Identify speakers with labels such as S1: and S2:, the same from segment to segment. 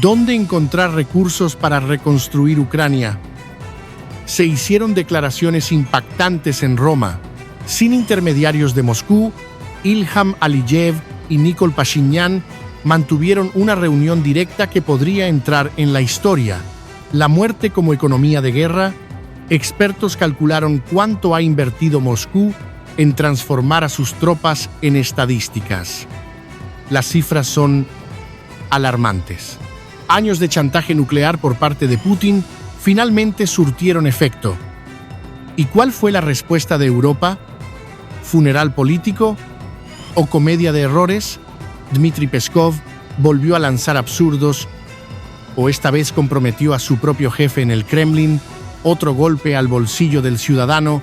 S1: ¿Dónde encontrar recursos para reconstruir Ucrania? Se hicieron declaraciones impactantes en Roma. Sin intermediarios de Moscú, Ilham Aliyev y Nikol Pashinyan mantuvieron una reunión directa que podría entrar en la historia. La muerte como economía de guerra. Expertos calcularon cuánto ha invertido Moscú en transformar a sus tropas en estadísticas. Las cifras son alarmantes. Años de chantaje nuclear por parte de Putin finalmente surtieron efecto. ¿Y cuál fue la respuesta de Europa? ¿Funeral político o comedia de errores? Dmitry Peskov volvió a lanzar absurdos, o esta vez comprometió a su propio jefe en el Kremlin. Otro golpe al bolsillo del ciudadano.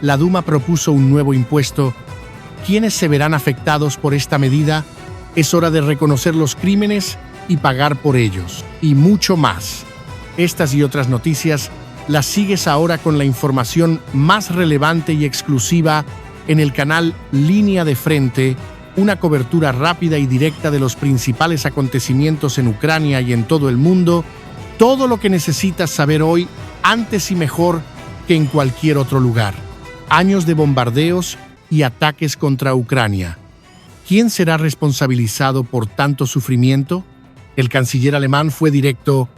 S1: La Duma propuso un nuevo impuesto. ¿Quiénes se verán afectados por esta medida? Es hora de reconocer los crímenes y pagar por ellos. Y mucho más. Estas y otras noticias las sigues ahora con la información más relevante y exclusiva en el canal Línea de Frente, una cobertura rápida y directa de los principales acontecimientos en Ucrania y en todo el mundo. Todo lo que necesitas saber hoy, antes y mejor que en cualquier otro lugar. Años de bombardeos y ataques contra Ucrania. ¿Quién será responsabilizado por tanto sufrimiento? El canciller alemán fue directo.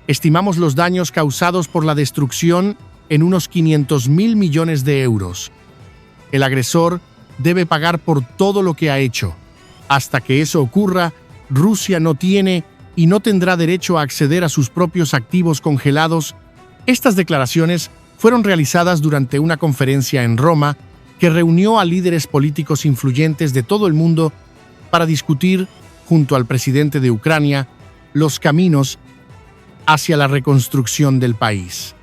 S1: Estimamos los daños causados por la destrucción en unos 500.000 millones de euros. El agresor debe pagar por todo lo que ha hecho. Hasta que eso ocurra, Rusia no tiene y no tendrá derecho a acceder a sus propios activos congelados. Estas declaraciones fueron realizadas durante una conferencia en Roma que reunió a líderes políticos influyentes de todo el mundo para discutir, junto al presidente de Ucrania, los caminos hacia la reconstrucción del país.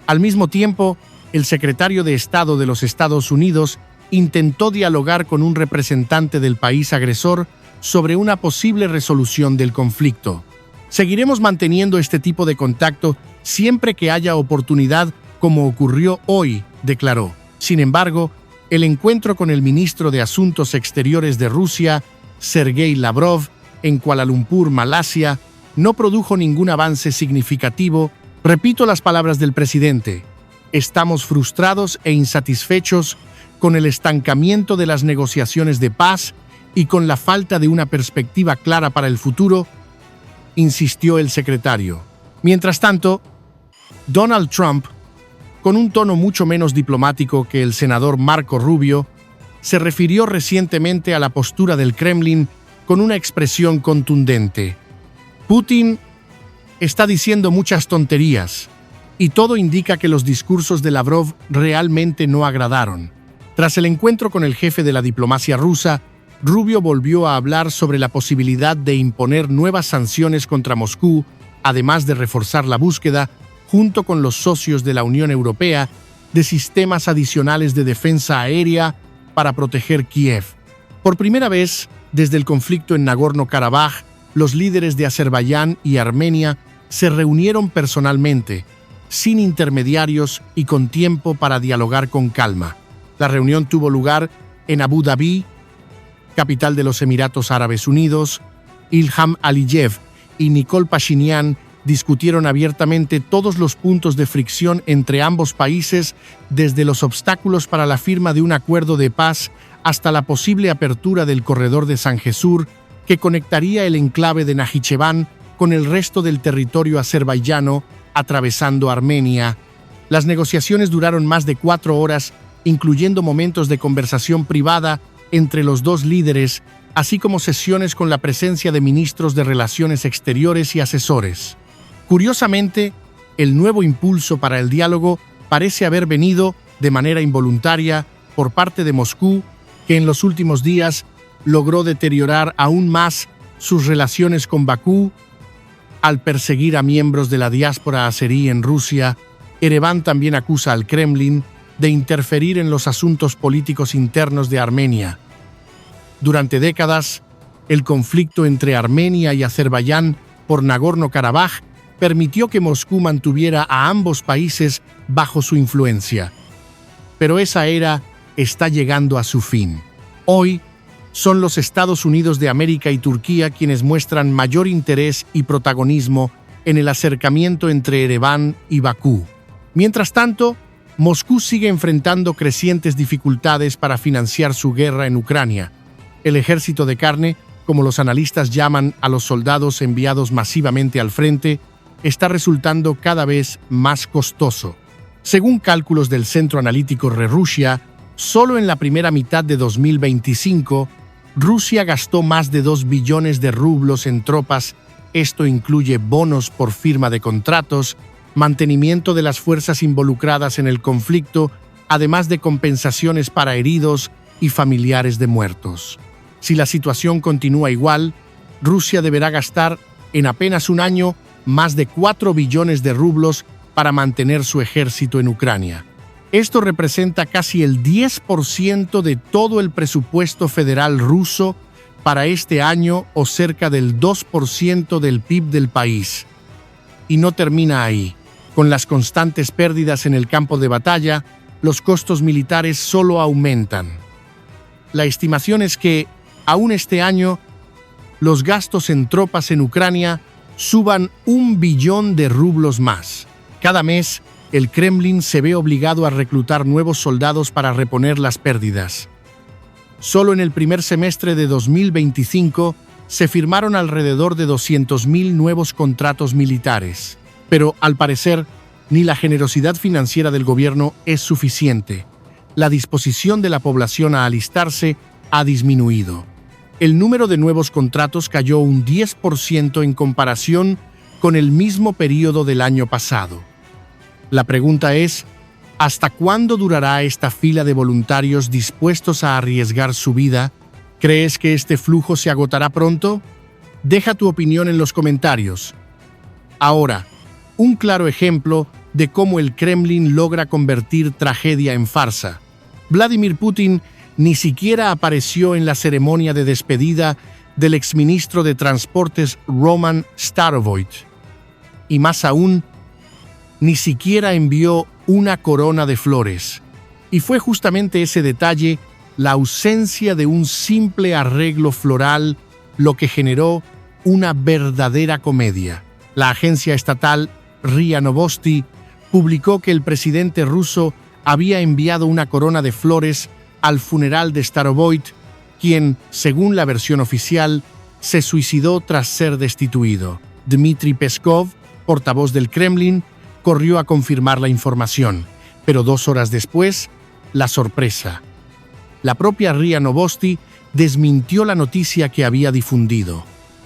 S1: Al mismo tiempo, el secretario de Estado de los Estados Unidos intentó dialogar con un representante del país agresor sobre una posible resolución del conflicto. Seguiremos manteniendo este tipo de contacto siempre que haya oportunidad, como ocurrió hoy, declaró. Sin embargo, el encuentro con el ministro de Asuntos Exteriores de Rusia, Sergei Lavrov, en Kuala Lumpur, Malasia, no produjo ningún avance significativo. Repito las palabras del presidente. Estamos frustrados e insatisfechos con el estancamiento de las negociaciones de paz y con la falta de una perspectiva clara para el futuro, insistió el secretario. Mientras tanto, Donald Trump, con un tono mucho menos diplomático que el senador Marco Rubio, se refirió recientemente a la postura del Kremlin con una expresión contundente. Putin está diciendo muchas tonterías, y todo indica que los discursos de Lavrov realmente no agradaron. Tras el encuentro con el jefe de la diplomacia rusa, Rubio volvió a hablar sobre la posibilidad de imponer nuevas sanciones contra Moscú, además de reforzar la búsqueda, junto con los socios de la Unión Europea, de sistemas adicionales de defensa aérea para proteger Kiev. Por primera vez, desde el conflicto en Nagorno-Karabaj, los líderes de Azerbaiyán y Armenia se reunieron personalmente, sin intermediarios y con tiempo para dialogar con calma. La reunión tuvo lugar en Abu Dhabi, capital de los Emiratos Árabes Unidos. Ilham Aliyev y Nikol Pashinyan discutieron abiertamente todos los puntos de fricción entre ambos países, desde los obstáculos para la firma de un acuerdo de paz hasta la posible apertura del corredor de Sanjessur, que conectaría el enclave de Najicheván con el resto del territorio azerbaiyano, atravesando Armenia. Las negociaciones duraron más de 4 horas, incluyendo momentos de conversación privada entre los dos líderes, así como sesiones con la presencia de ministros de Relaciones Exteriores y asesores. Curiosamente, el nuevo impulso para el diálogo parece haber venido, de manera involuntaria, por parte de Moscú, que en los últimos días logró deteriorar aún más sus relaciones con Bakú. Al perseguir a miembros de la diáspora azerí en Rusia, Ereván también acusa al Kremlin de interferir en los asuntos políticos internos de Armenia. Durante décadas, el conflicto entre Armenia y Azerbaiyán por Nagorno-Karabaj permitió que Moscú mantuviera a ambos países bajo su influencia. Pero esa era está llegando a su fin. Hoy, son los Estados Unidos de América y Turquía quienes muestran mayor interés y protagonismo en el acercamiento entre Ereván y Bakú. Mientras tanto, Moscú sigue enfrentando crecientes dificultades para financiar su guerra en Ucrania. El ejército de carne, como los analistas llaman a los soldados enviados masivamente al frente, está resultando cada vez más costoso. Según cálculos del Centro Analítico ReRusia, solo en la primera mitad de 2025, Rusia gastó más de 2 billones de rublos en tropas. Esto incluye bonos por firma de contratos, mantenimiento de las fuerzas involucradas en el conflicto, además de compensaciones para heridos y familiares de muertos. Si la situación continúa igual, Rusia deberá gastar en apenas un año más de 4 billones de rublos para mantener su ejército en Ucrania. Esto representa casi el 10% de todo el presupuesto federal ruso para este año o cerca del 2% del PIB del país. Y no termina ahí. Con las constantes pérdidas en el campo de batalla, los costos militares solo aumentan. La estimación es que, aún este año, los gastos en tropas en Ucrania suban 1 billón de rublos más. Cada mes, el Kremlin se ve obligado a reclutar nuevos soldados para reponer las pérdidas. Solo en el primer semestre de 2025 se firmaron alrededor de 200.000 nuevos contratos militares. Pero, al parecer, ni la generosidad financiera del gobierno es suficiente. La disposición de la población a alistarse ha disminuido. El número de nuevos contratos cayó un 10% en comparación con el mismo periodo del año pasado. La pregunta es, ¿hasta cuándo durará esta fila de voluntarios dispuestos a arriesgar su vida? ¿Crees que este flujo se agotará pronto? Deja tu opinión en los comentarios. Ahora, un claro ejemplo de cómo el Kremlin logra convertir tragedia en farsa. Vladimir Putin ni siquiera apareció en la ceremonia de despedida del exministro de Transportes Roman Starovoyt. Y más aún, ni siquiera envió una corona de flores. Y fue justamente ese detalle, la ausencia de un simple arreglo floral, lo que generó una verdadera comedia. La agencia estatal RIA Novosti publicó que el presidente ruso había enviado una corona de flores al funeral de Starovoyt, quien, según la versión oficial, se suicidó tras ser destituido. Dmitry Peskov, portavoz del Kremlin, corrió a confirmar la información, pero 2 horas después, la sorpresa. La propia RIA Novosti desmintió la noticia que había difundido.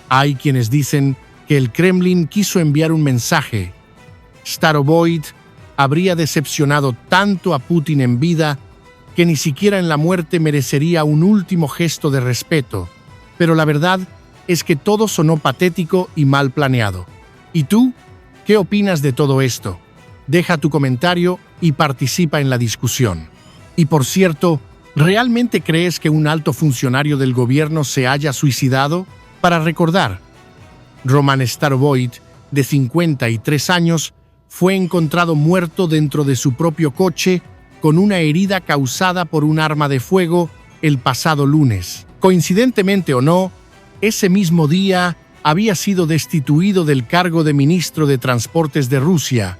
S1: Hay quienes dicen que el Kremlin quiso enviar un mensaje. Starovoyt habría decepcionado tanto a Putin en vida que ni siquiera en la muerte merecería un último gesto de respeto. Pero la verdad es que todo sonó patético y mal planeado. ¿Y tú? ¿Qué opinas de todo esto? Deja tu comentario y participa en la discusión. Y por cierto, ¿realmente crees que un alto funcionario del gobierno se haya suicidado? Para recordar, Roman Starovoyt, de 53 años, fue encontrado muerto dentro de su propio coche con una herida causada por un arma de fuego el pasado lunes. Coincidentemente o no, ese mismo día había sido destituido del cargo de ministro de Transportes de Rusia.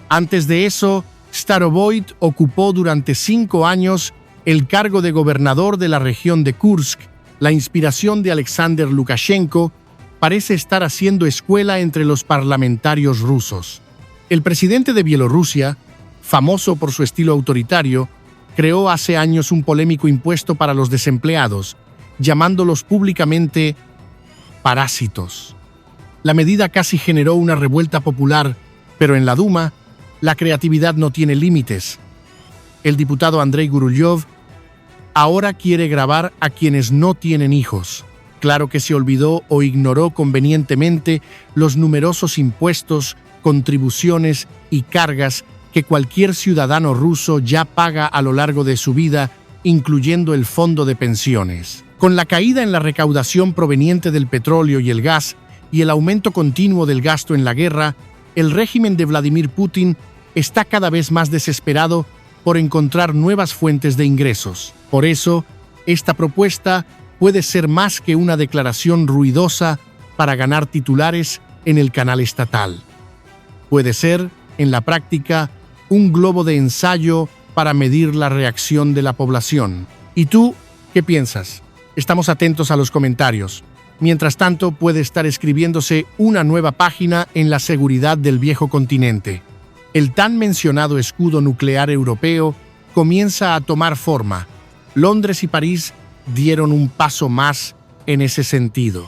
S1: Antes de eso, Starovoyt ocupó durante 5 años el cargo de gobernador de la región de Kursk. La inspiración de Alexander Lukashenko parece estar haciendo escuela entre los parlamentarios rusos. El presidente de Bielorrusia, famoso por su estilo autoritario, creó hace años un polémico impuesto para los desempleados, llamándolos públicamente parásitos. La medida casi generó una revuelta popular, pero en la Duma, la creatividad no tiene límites. El diputado Andrei Gurulyov ahora quiere grabar a quienes no tienen hijos. Claro que se olvidó o ignoró convenientemente los numerosos impuestos, contribuciones y cargas que cualquier ciudadano ruso ya paga a lo largo de su vida, incluyendo el fondo de pensiones. Con la caída en la recaudación proveniente del petróleo y el gas y el aumento continuo del gasto en la guerra, el régimen de Vladimir Putin está cada vez más desesperado por encontrar nuevas fuentes de ingresos. Por eso, Esta propuesta puede ser más que una declaración ruidosa para ganar titulares en el canal estatal. Puede ser, en la práctica, un globo de ensayo para medir la reacción de la población. ¿Y tú qué piensas? Estamos atentos a los comentarios. Mientras tanto, puede estar escribiéndose una nueva página en la seguridad del viejo continente. El tan mencionado escudo nuclear europeo comienza a tomar forma. Londres y París dieron un paso más en ese sentido.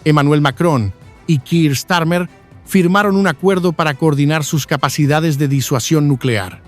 S1: Emmanuel Macron y Keir Starmer firmaron un acuerdo para coordinar sus capacidades de disuasión nuclear.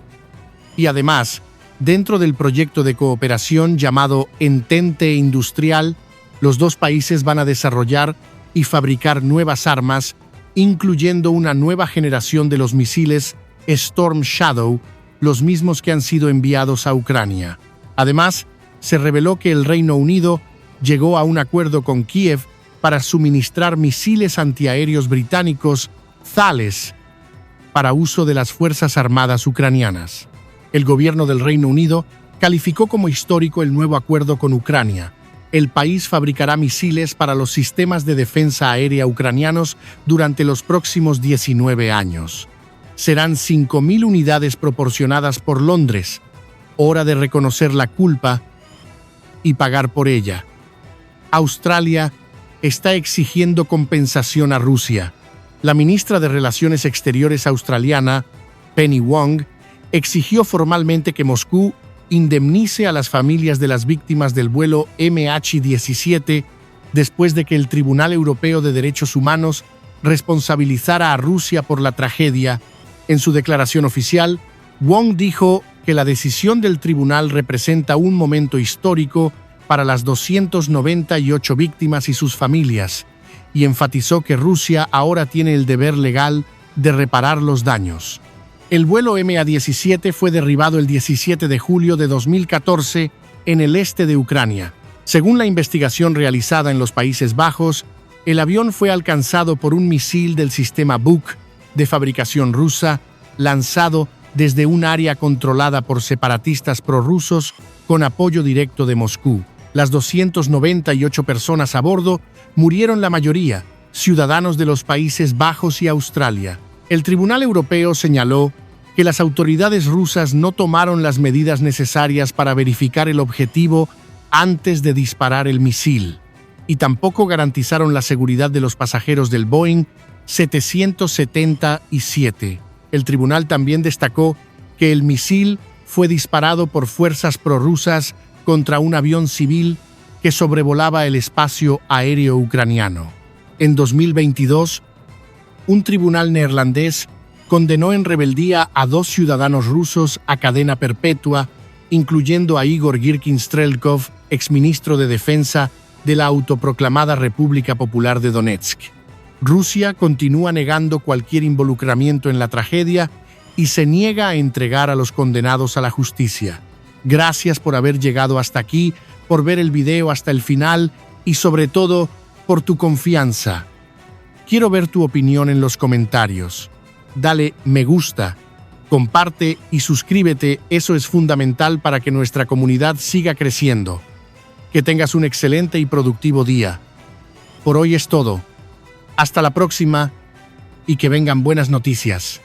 S1: Y además, dentro del proyecto de cooperación llamado Entente Industrial, los dos países van a desarrollar y fabricar nuevas armas, incluyendo una nueva generación de los misiles Storm Shadow, los mismos que han sido enviados a Ucrania. Además, se reveló que el Reino Unido llegó a un acuerdo con Kiev para suministrar misiles antiaéreos británicos Thales para uso de las Fuerzas Armadas ucranianas. El gobierno del Reino Unido calificó como histórico el nuevo acuerdo con Ucrania. El país fabricará misiles para los sistemas de defensa aérea ucranianos durante los próximos 19 años. Serán 5.000 unidades proporcionadas por Londres. Hora de reconocer la culpa y pagar por ella. Australia está exigiendo compensación a Rusia. La ministra de Relaciones Exteriores australiana, Penny Wong, exigió formalmente que Moscú indemnice a las familias de las víctimas del vuelo MH17 después de que el Tribunal Europeo de Derechos Humanos responsabilizara a Rusia por la tragedia. En su declaración oficial, Wong dijo que la decisión del tribunal representa un momento histórico para las 298 víctimas y sus familias, y enfatizó que Rusia ahora tiene el deber legal de reparar los daños. El vuelo MH17 fue derribado el 17 de julio de 2014 en el este de Ucrania. Según la investigación realizada en los Países Bajos, el avión fue alcanzado por un misil del sistema Buk de fabricación rusa, lanzado desde un área controlada por separatistas prorrusos con apoyo directo de Moscú. Las 298 personas a bordo murieron, la mayoría ciudadanos de los Países Bajos y Australia. El Tribunal Europeo señaló que las autoridades rusas no tomaron las medidas necesarias para verificar el objetivo antes de disparar el misil, y tampoco garantizaron la seguridad de los pasajeros del Boeing 777. El tribunal también destacó que el misil fue disparado por fuerzas prorrusas contra un avión civil que sobrevolaba el espacio aéreo ucraniano. En 2022, un tribunal neerlandés condenó en rebeldía a 2 ciudadanos rusos a cadena perpetua, incluyendo a Igor Girkin-Strelkov, exministro de Defensa de la autoproclamada República Popular de Donetsk. Rusia continúa negando cualquier involucramiento en la tragedia y se niega a entregar a los condenados a la justicia. Gracias por haber llegado hasta aquí, por ver el video hasta el final y sobre todo por tu confianza. Quiero ver tu opinión en los comentarios. Dale me gusta, comparte y suscríbete, eso es fundamental para que nuestra comunidad siga creciendo. Que tengas un excelente y productivo día. Por hoy es todo. Hasta la próxima y que vengan buenas noticias.